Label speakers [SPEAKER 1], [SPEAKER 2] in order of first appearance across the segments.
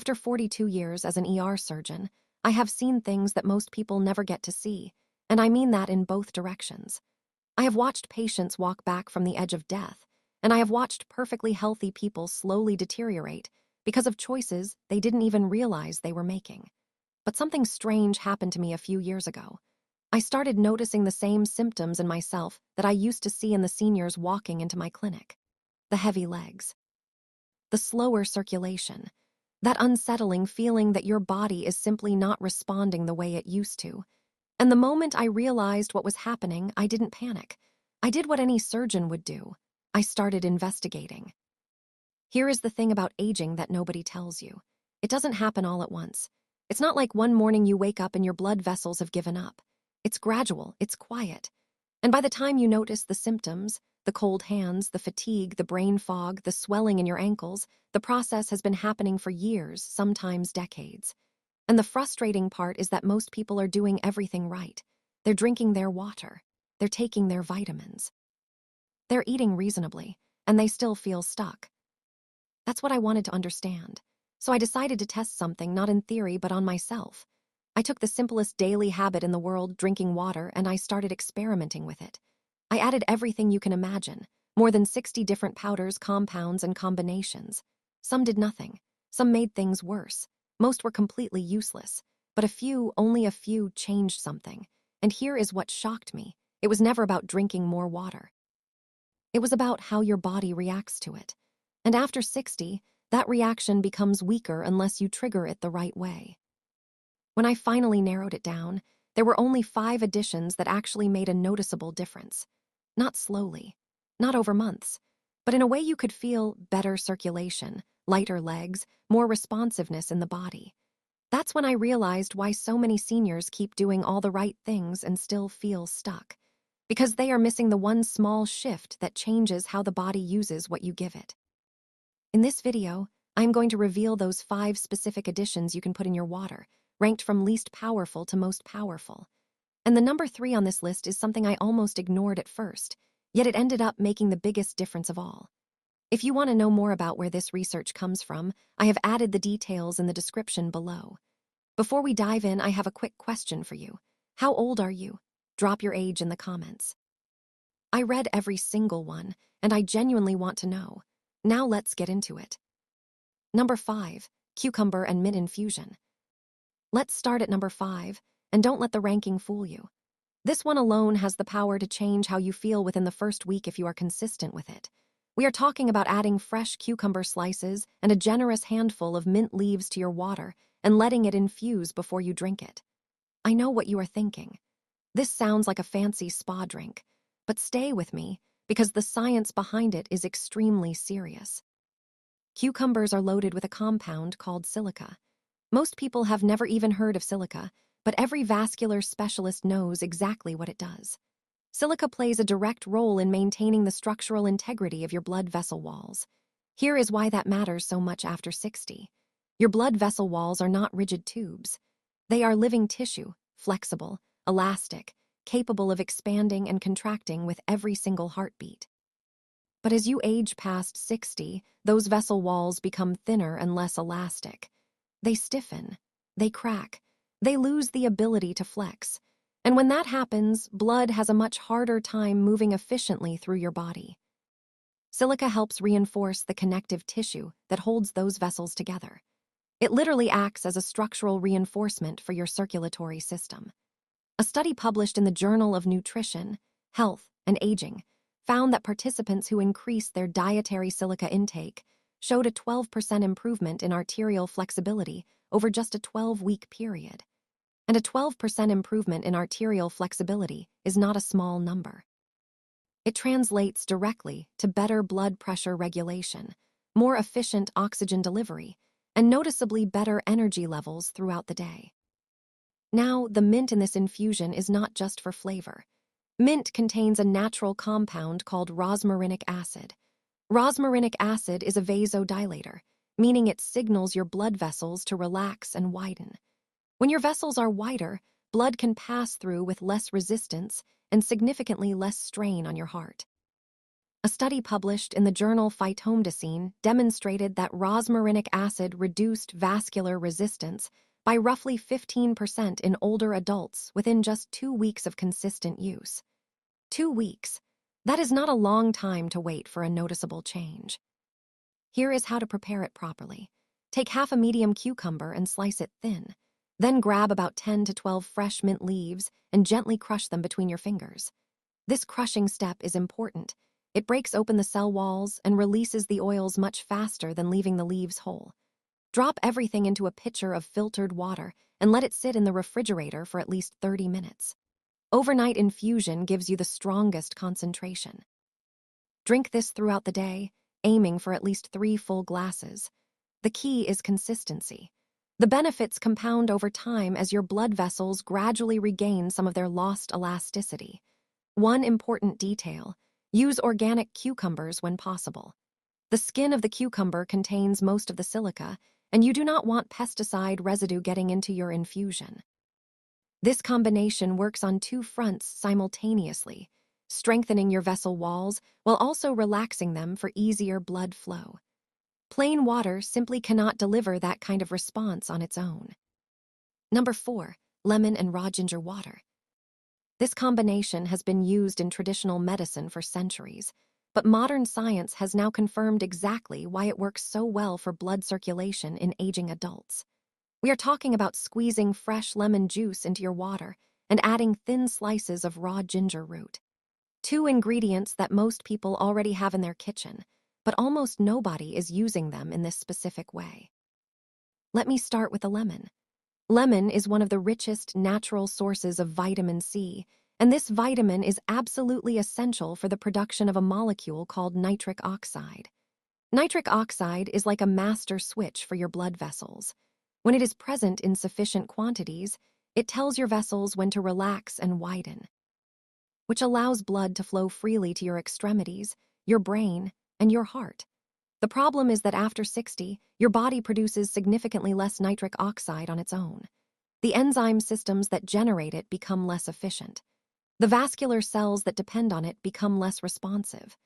[SPEAKER 1] After 42 years as an ER surgeon, I have seen things that most people never get to see, and I mean that in both directions. I have watched patients walk back from the edge of death, and I have watched perfectly healthy people slowly deteriorate because of choices they didn't even realize they were making. But something strange happened to me a few years ago. I started noticing the same symptoms in myself that I used to see in the seniors walking into my clinic. The heavy legs, the slower circulation, that unsettling feeling that your body is simply not responding the way it used to. And the moment I realized what was happening, I didn't panic. I did what any surgeon would do. I started investigating. Here is the thing about aging that nobody tells you. It doesn't happen all at once. It's not like one morning you wake up and your blood vessels have given up. It's gradual, it's quiet. And by the time you notice the symptoms, the cold hands, the fatigue, the brain fog, the swelling in your ankles, the process has been happening for years, sometimes decades. And the frustrating part is that most people are doing everything right. They're drinking their water. They're taking their vitamins. They're eating reasonably, and they still feel stuck. That's what I wanted to understand. So I decided to test something, not in theory, but on myself. I took the simplest daily habit in the world, drinking water, and I started experimenting with it. I added everything you can imagine, more than 60 different powders, compounds, and combinations. Some did nothing. Some made things worse. Most were completely useless. But only a few, changed something. And here is what shocked me. It was never about drinking more water. It was about how your body reacts to it. And after 60, that reaction becomes weaker unless you trigger it the right way. When I finally narrowed it down, there were only 5 additions that actually made a noticeable difference. Not slowly, not over months, but in a way you could feel: better circulation, lighter legs, more responsiveness in the body. That's when I realized why so many seniors keep doing all the right things and still feel stuck. Because they are missing the one small shift that changes how the body uses what you give it. In this video, I'm going to reveal those 5 specific additions you can put in your water, ranked from least powerful to most powerful. And the number 3 on this list is something I almost ignored at first, yet it ended up making the biggest difference of all. If you want to know more about where this research comes from, I have added the details in the description below. Before we dive in, I have a quick question for you. How old are you? Drop your age in the comments. I read every single one, and I genuinely want to know. Now let's get into it. Number 5, cucumber and mint infusion. Let's start at number 5, and don't let the ranking fool you. This one alone has the power to change how you feel within the first week if you are consistent with it. We are talking about adding fresh cucumber slices and a generous handful of mint leaves to your water and letting it infuse before you drink it. I know what you are thinking. This sounds like a fancy spa drink, but stay with me because the science behind it is extremely serious. Cucumbers are loaded with a compound called silica. Most people have never even heard of silica, but every vascular specialist knows exactly what it does. Silica plays a direct role in maintaining the structural integrity of your blood vessel walls. Here is why that matters so much after 60. Your blood vessel walls are not rigid tubes. They are living tissue, flexible, elastic, capable of expanding and contracting with every single heartbeat. But as you age past 60, those vessel walls become thinner and less elastic. They stiffen, they crack, they lose the ability to flex. And when that happens, blood has a much harder time moving efficiently through your body. Silica helps reinforce the connective tissue that holds those vessels together. It literally acts as a structural reinforcement for your circulatory system. A study published in the Journal of Nutrition, Health, and Aging found that participants who increased their dietary silica intake showed a 12% improvement in arterial flexibility over just a 12-week period. And a 12% improvement in arterial flexibility is not a small number. It translates directly to better blood pressure regulation, more efficient oxygen delivery, and noticeably better energy levels throughout the day. Now, the mint in this infusion is not just for flavor. Mint contains a natural compound called rosmarinic acid. Rosmarinic acid is a vasodilator, meaning it signals your blood vessels to relax and widen. When your vessels are wider, blood can pass through with less resistance and significantly less strain on your heart. A study published in the journal Phytomedicine demonstrated that rosmarinic acid reduced vascular resistance by roughly 15% in older adults within just 2 weeks of consistent use. 2 weeks. That is not a long time to wait for a noticeable change. Here is how to prepare it properly. Take half a medium cucumber and slice it thin. Then grab about 10 to 12 fresh mint leaves and gently crush them between your fingers. This crushing step is important. It breaks open the cell walls and releases the oils much faster than leaving the leaves whole. Drop everything into a pitcher of filtered water and let it sit in the refrigerator for at least 30 minutes. Overnight infusion gives you the strongest concentration. Drink this throughout the day, aiming for at least 3 full glasses. The key is consistency. The benefits compound over time as your blood vessels gradually regain some of their lost elasticity. One important detail: use organic cucumbers when possible. The skin of the cucumber contains most of the silica, and you do not want pesticide residue getting into your infusion. This combination works on 2 fronts simultaneously, strengthening your vessel walls while also relaxing them for easier blood flow. Plain water simply cannot deliver that kind of response on its own. Number 4, lemon and raw ginger water. This combination has been used in traditional medicine for centuries, but modern science has now confirmed exactly why it works so well for blood circulation in aging adults. We are talking about squeezing fresh lemon juice into your water and adding thin slices of raw ginger root. 2 ingredients that most people already have in their kitchen, but almost nobody is using them in this specific way. Let me start with the lemon. Lemon is one of the richest natural sources of vitamin C, and this vitamin is absolutely essential for the production of a molecule called nitric oxide. Nitric oxide is like a master switch for your blood vessels. When it is present in sufficient quantities, it tells your vessels when to relax and widen, which allows blood to flow freely to your extremities, your brain, and your heart. The problem is that after 60, your body produces significantly less nitric oxide on its own. The enzyme systems that generate it become less efficient. The vascular cells that depend on it become less responsive.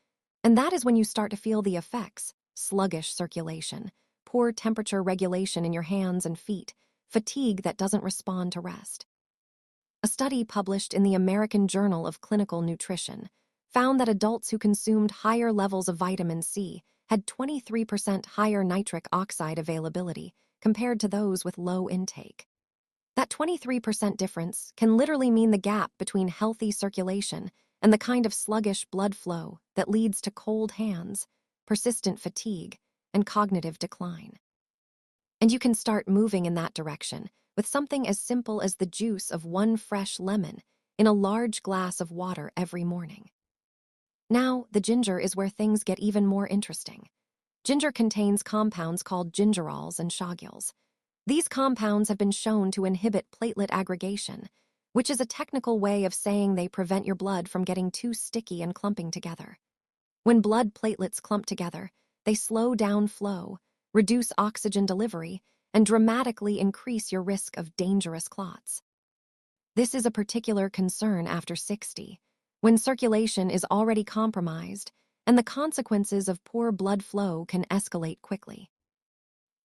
[SPEAKER 1] And that is when you start to feel the effects: sluggish circulation, poor temperature regulation in your hands and feet, fatigue that doesn't respond to rest. A study published in the American Journal of Clinical Nutrition found that adults who consumed higher levels of vitamin C had 23% higher nitric oxide availability compared to those with low intake. That 23% difference can literally mean the gap between healthy circulation and the kind of sluggish blood flow that leads to cold hands, persistent fatigue, and cognitive decline. And you can start moving in that direction with something as simple as the juice of 1 fresh lemon in a large glass of water every morning. Now, the ginger is where things get even more interesting. Ginger contains compounds called gingerols and shagules. These compounds have been shown to inhibit platelet aggregation, which is a technical way of saying they prevent your blood from getting too sticky and clumping together. When blood platelets clump together, they slow down flow, reduce oxygen delivery, and dramatically increase your risk of dangerous clots. This is a particular concern after 60, when circulation is already compromised, and the consequences of poor blood flow can escalate quickly.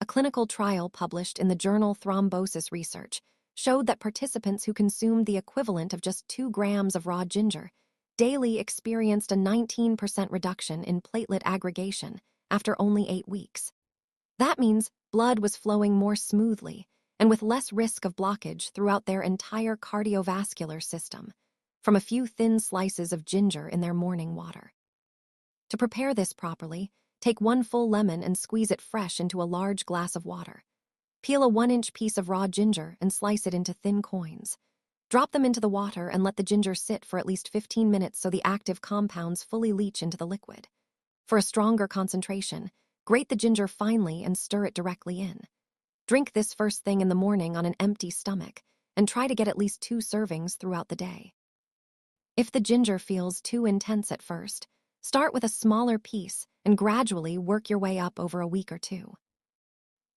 [SPEAKER 1] A clinical trial published in the journal Thrombosis Research showed that participants who consumed the equivalent of just 2 grams of raw ginger daily experienced a 19% reduction in platelet aggregation after only 8 weeks. That means blood was flowing more smoothly and with less risk of blockage throughout their entire cardiovascular system, from a few thin slices of ginger in their morning water. To prepare this properly, take 1 full lemon and squeeze it fresh into a large glass of water. Peel a 1-inch piece of raw ginger and slice it into thin coins. Drop them into the water and let the ginger sit for at least 15 minutes so the active compounds fully leach into the liquid. For a stronger concentration, grate the ginger finely and stir it directly in. Drink this first thing in the morning on an empty stomach, and try to get at least 2 servings throughout the day. If the ginger feels too intense at first, start with a smaller piece and gradually work your way up over a week or 2.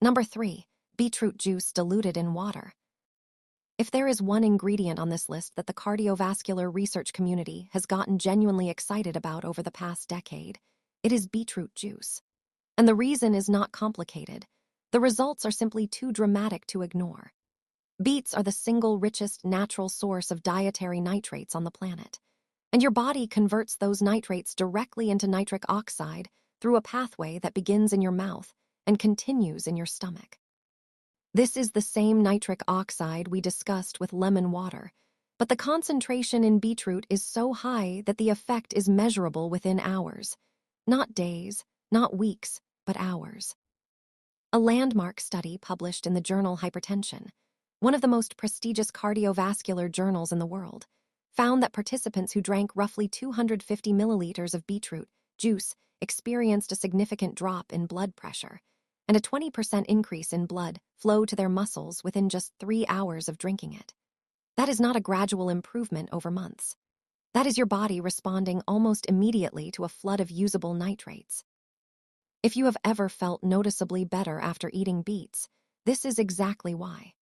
[SPEAKER 1] Number 3, beetroot juice diluted in water. If there is one ingredient on this list that the cardiovascular research community has gotten genuinely excited about over the past decade, it is beetroot juice. And the reason is not complicated. The results are simply too dramatic to ignore. Beets are the single richest natural source of dietary nitrates on the planet, and your body converts those nitrates directly into nitric oxide through a pathway that begins in your mouth and continues in your stomach. This is the same nitric oxide we discussed with lemon water, but the concentration in beetroot is so high that the effect is measurable within hours. Not days, not weeks, but hours. A landmark study published in the journal Hypertension, one of the most prestigious cardiovascular journals in the world, found that participants who drank roughly 250 milliliters of beetroot juice experienced a significant drop in blood pressure and a 20% increase in blood flow to their muscles within just 3 hours of drinking it. That is not a gradual improvement over months. That is your body responding almost immediately to a flood of usable nitrates. If you have ever felt noticeably better after eating beets, this is exactly why.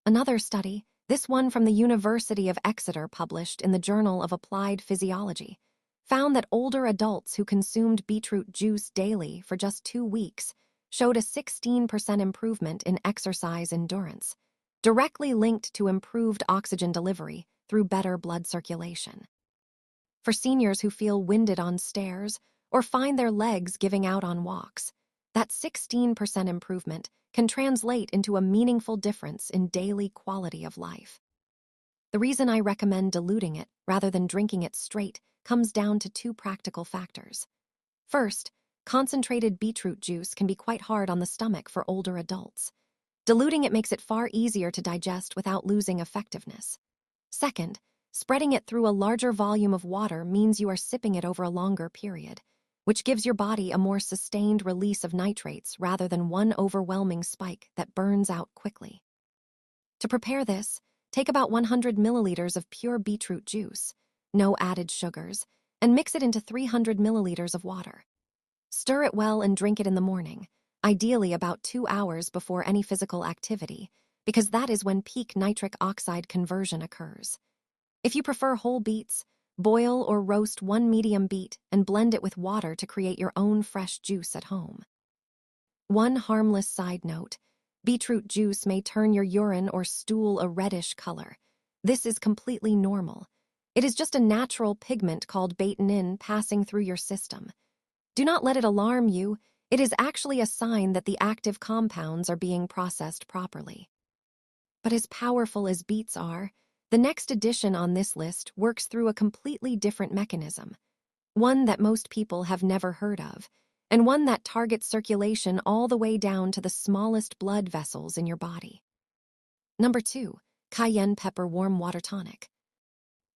[SPEAKER 1] Another study, this one from the University of Exeter published in the Journal of Applied Physiology, found that older adults who consumed beetroot juice daily for just 2 weeks showed a 16% improvement in exercise endurance, directly linked to improved oxygen delivery through better blood circulation. For seniors who feel winded on stairs or find their legs giving out on walks, that 16% improvement can translate into a meaningful difference in daily quality of life. The reason I recommend diluting it rather than drinking it straight comes down to 2 practical factors. First, concentrated beetroot juice can be quite hard on the stomach for older adults. Diluting it makes it far easier to digest without losing effectiveness. Second, spreading it through a larger volume of water means you are sipping it over a longer period, which gives your body a more sustained release of nitrates rather than one overwhelming spike that burns out quickly. To prepare this, take about 100 milliliters of pure beetroot juice, no added sugars, and mix it into 300 milliliters of water. Stir it well and drink it in the morning, ideally about 2 hours before any physical activity, because that is when peak nitric oxide conversion occurs. If you prefer whole beets, boil or roast 1 medium beet and blend it with water to create your own fresh juice at home. One harmless side note, beetroot juice may turn your urine or stool a reddish color. This is completely normal. It is just a natural pigment called betainin passing through your system. Do not let it alarm you. It is actually a sign that the active compounds are being processed properly. But as powerful as beets are, the next addition on this list works through a completely different mechanism, one that most people have never heard of, and one that targets circulation all the way down to the smallest blood vessels in your body. Number 2, cayenne pepper warm water tonic.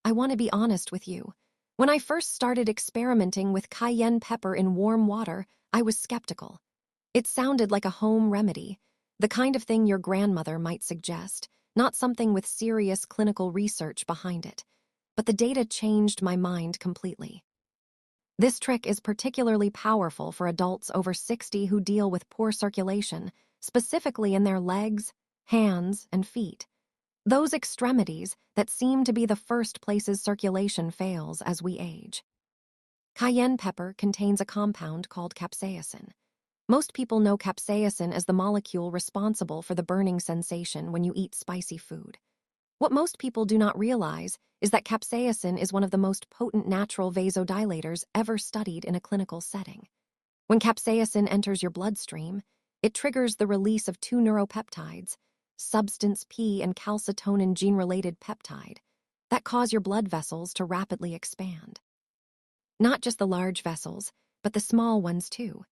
[SPEAKER 1] I want to be honest with you. When I first started experimenting with cayenne pepper in warm water, I was skeptical. It sounded like a home remedy, the kind of thing your grandmother might suggest, not something with serious clinical research behind it. But the data changed my mind completely. This trick is particularly powerful for adults over 60 who deal with poor circulation, specifically in their legs, hands, and feet. Those extremities that seem to be the first places circulation fails as we age. Cayenne pepper contains a compound called capsaicin. Most people know capsaicin as the molecule responsible for the burning sensation when you eat spicy food. What most people do not realize is that capsaicin is one of the most potent natural vasodilators ever studied in a clinical setting. When capsaicin enters your bloodstream, it triggers the release of 2 neuropeptides, substance P and calcitonin gene-related peptide, that cause your blood vessels to rapidly expand. Not just the large vessels, but the small ones too.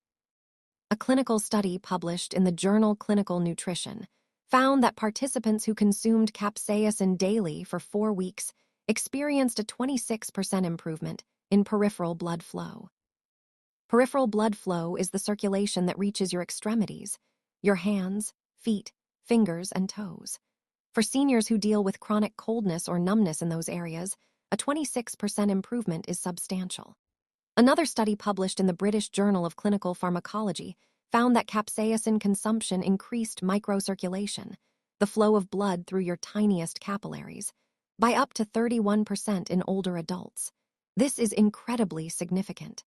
[SPEAKER 1] A clinical study published in the journal Clinical Nutrition found that participants who consumed capsaicin daily for 4 weeks experienced a 26% improvement in peripheral blood flow. Peripheral blood flow is the circulation that reaches your extremities, your hands, feet, fingers, and toes. For seniors who deal with chronic coldness or numbness in those areas, a 26% improvement is substantial. Another study published in the British Journal of Clinical Pharmacology found that capsaicin consumption increased microcirculation, the flow of blood through your tiniest capillaries, by up to 31% in older adults. This is incredibly significant.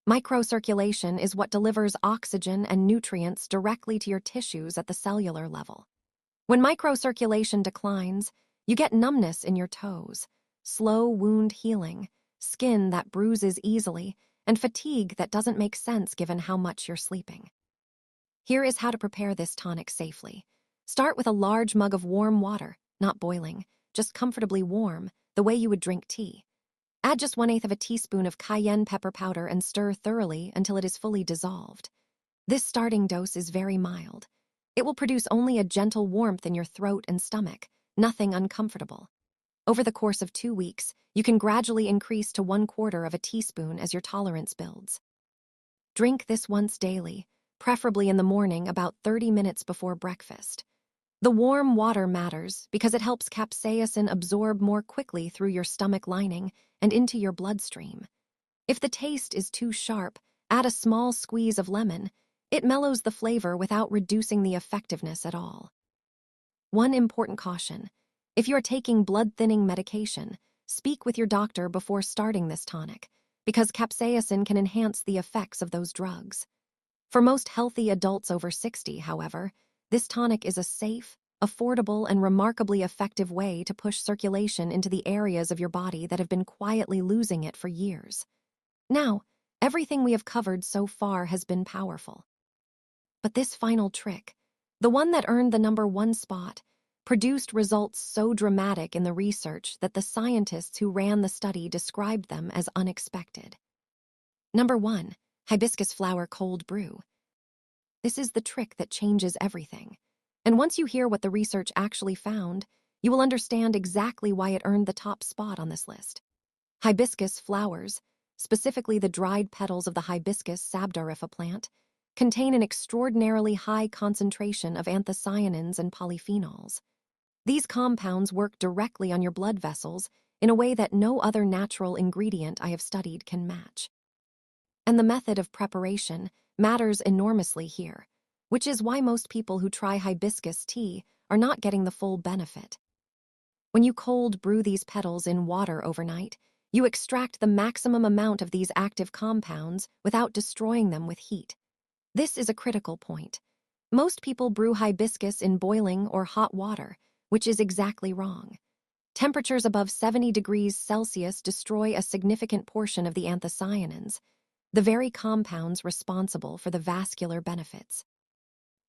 [SPEAKER 1] Microcirculation is what delivers oxygen and nutrients directly to your tissues at the cellular level. When microcirculation declines, you get numbness in your toes, slow wound healing, skin that bruises easily, and fatigue that doesn't make sense given how much you're sleeping. Here is how to prepare this tonic safely. Start with a large mug of warm water, not boiling, just comfortably warm, the way you would drink tea. Add just 1/8 of a teaspoon of cayenne pepper powder and stir thoroughly until it is fully dissolved. This starting dose is very mild. It will produce only a gentle warmth in your throat and stomach, nothing uncomfortable. Over the course of 2 weeks, you can gradually increase to 1/4 of a teaspoon as your tolerance builds. Drink this once daily, preferably in the morning about 30 minutes before breakfast. The warm water matters because it helps capsaicin absorb more quickly through your stomach lining and into your bloodstream. If the taste is too sharp, add a small squeeze of lemon. It mellows the flavor without reducing the effectiveness at all. One important caution: if you are taking blood-thinning medication, speak with your doctor before starting this tonic, because capsaicin can enhance the effects of those drugs. For most healthy adults over 60, however, this tonic is a safe, affordable, and remarkably effective way to push circulation into the areas of your body that have been quietly losing it for years. Now, everything we have covered so far has been powerful. But this final trick, the one that earned the #1 spot, produced results so dramatic in the research that the scientists who ran the study described them as unexpected. #1. Hibiscus flower cold brew. This is the trick that changes everything. And once you hear what the research actually found, you will understand exactly why it earned the top spot on this list. Hibiscus flowers, specifically the dried petals of the Hibiscus sabdariffa plant, contain an extraordinarily high concentration of anthocyanins and polyphenols. These compounds work directly on your blood vessels in a way that no other natural ingredient I have studied can match. And the method of preparation matters enormously here, which is why most people who try hibiscus tea are not getting the full benefit. When you cold brew these petals in water overnight, you extract the maximum amount of these active compounds without destroying them with heat. This is a critical point. Most people brew hibiscus in boiling or hot water, which is exactly wrong. Temperatures above 70 degrees Celsius destroy a significant portion of the anthocyanins, the very compounds responsible for the vascular benefits.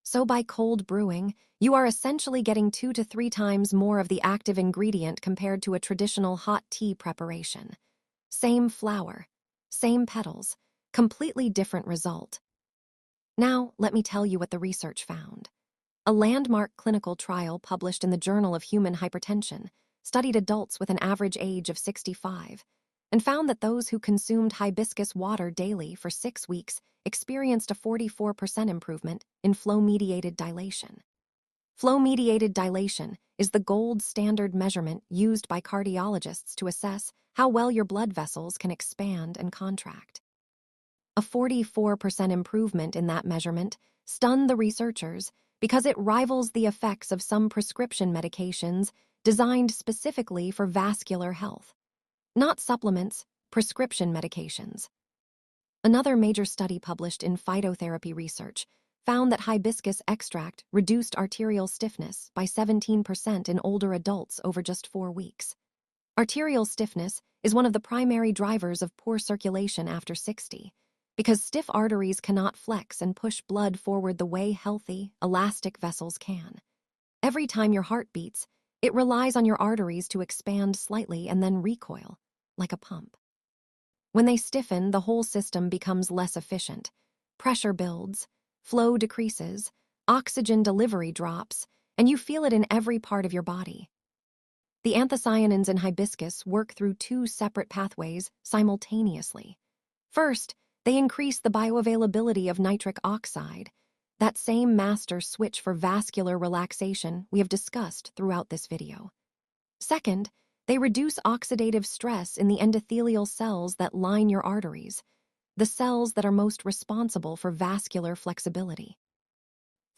[SPEAKER 1] So by cold brewing, you are essentially getting 2 to 3 times more of the active ingredient compared to a traditional hot tea preparation. Same flower, same petals, completely different result. Now, let me tell you what the research found. A landmark clinical trial published in the Journal of Human Hypertension studied adults with an average age of 65 and found that those who consumed hibiscus water daily for 6 weeks experienced a 44% improvement in flow-mediated dilation. Flow-mediated dilation is the gold standard measurement used by cardiologists to assess how well your blood vessels can expand and contract. A 44% improvement in that measurement stunned the researchers because it rivals the effects of some prescription medications designed specifically for vascular health. Not supplements, prescription medications. Another major study published in Phytotherapy Research found that hibiscus extract reduced arterial stiffness by 17% in older adults over just 4 weeks. Arterial stiffness is one of the primary drivers of poor circulation after 60, because stiff arteries cannot flex and push blood forward the way healthy, elastic vessels can. Every time your heart beats, it relies on your arteries to expand slightly and then recoil, like a pump. When they stiffen, the whole system becomes less efficient. Pressure builds, flow decreases, oxygen delivery drops, and you feel it in every part of your body. The anthocyanins in hibiscus work through 2 separate pathways simultaneously. First, they increase the bioavailability of nitric oxide, that same master switch for vascular relaxation we have discussed throughout this video. Second, they reduce oxidative stress in the endothelial cells that line your arteries, the cells that are most responsible for vascular flexibility.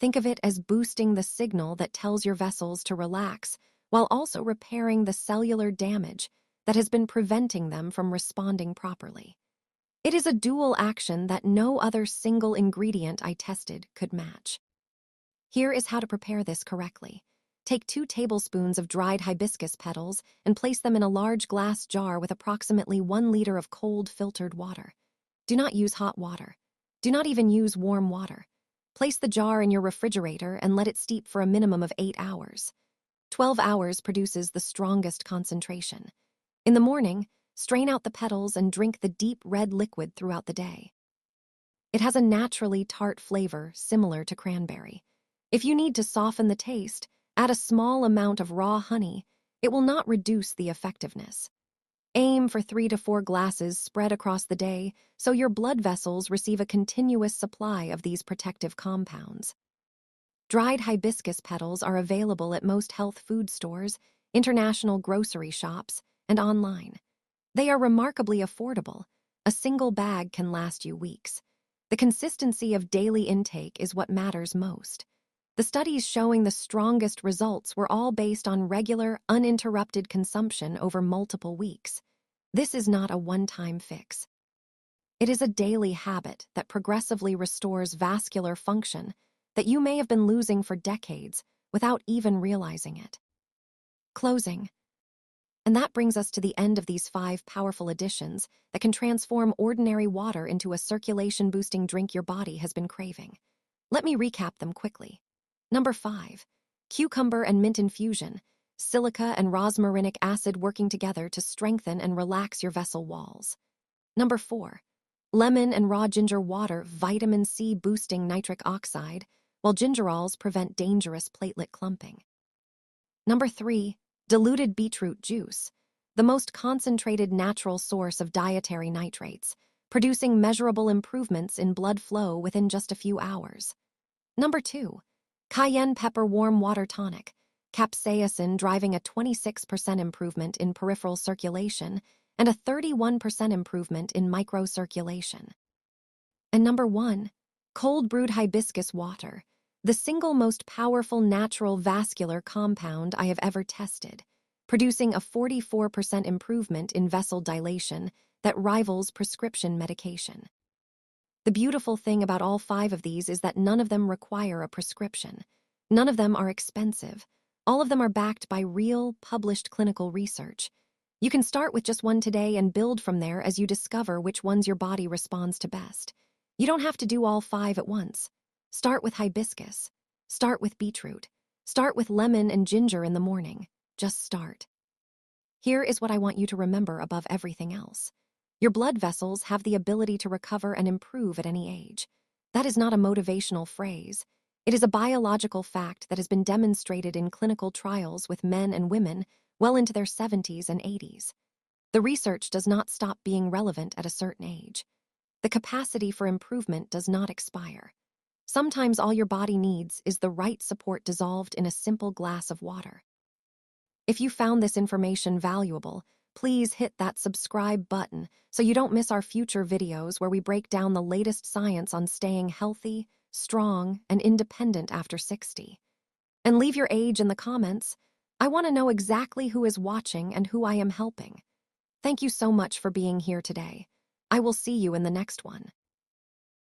[SPEAKER 1] Think of it as boosting the signal that tells your vessels to relax, while also repairing the cellular damage that has been preventing them from responding properly. It is a dual action that no other single ingredient I tested could match. Here is how to prepare this correctly. Take 2 tablespoons of dried hibiscus petals and place them in a large glass jar with approximately 1 liter of cold filtered water. Do not use hot water. Do not even use warm water. Place the jar in your refrigerator and let it steep for a minimum of 8 hours. 12 hours produces the strongest concentration. In the morning, strain out the petals and drink the deep red liquid throughout the day. It has a naturally tart flavor similar to cranberry. If you need to soften the taste, add a small amount of raw honey. It will not reduce the effectiveness. Aim for 3 to 4 glasses spread across the day so your blood vessels receive a continuous supply of these protective compounds. Dried hibiscus petals are available at most health food stores, international grocery shops, and online. They are remarkably affordable. A single bag can last you weeks. The consistency of daily intake is what matters most. The studies showing the strongest results were all based on regular, uninterrupted consumption over multiple weeks. This is not a one-time fix. It is a daily habit that progressively restores vascular function that you may have been losing for decades without even realizing it. Closing. And that brings us to the end of these 5 powerful additions that can transform ordinary water into a circulation-boosting drink your body has been craving. Let me recap them quickly. Number 5, cucumber and mint infusion, silica and rosmarinic acid working together to strengthen and relax your vessel walls. Number 4, lemon and raw ginger water, vitamin C boosting nitric oxide, while gingerols prevent dangerous platelet clumping. Number 3, diluted beetroot juice, the most concentrated natural source of dietary nitrates, producing measurable improvements in blood flow within just a few hours. Number 2, cayenne pepper warm water tonic, capsaicin driving a 26% improvement in peripheral circulation and a 31% improvement in microcirculation. And number 1, cold brewed hibiscus water, the single most powerful natural vascular compound I have ever tested, producing a 44% improvement in vessel dilation that rivals prescription medication. The beautiful thing about all 5 of these is that none of them require a prescription. None of them are expensive. All of them are backed by real, published clinical research. You can start with just one today and build from there as you discover which ones your body responds to best. You don't have to do all 5 at once. Start with hibiscus. Start with beetroot. Start with lemon and ginger in the morning. Just start. Here is what I want you to remember above everything else. Your blood vessels have the ability to recover and improve at any age. That is not a motivational phrase. It is a biological fact that has been demonstrated in clinical trials with men and women well into their 70s and 80s. The research does not stop being relevant at a certain age. The capacity for improvement does not expire. Sometimes all your body needs is the right support dissolved in a simple glass of water. If you found this information valuable, please hit that subscribe button so you don't miss our future videos where we break down the latest science on staying healthy, strong, and independent after 60. And leave your age in the comments. I want to know exactly who is watching and who I am helping. Thank you so much for being here today. I will see you in the next one.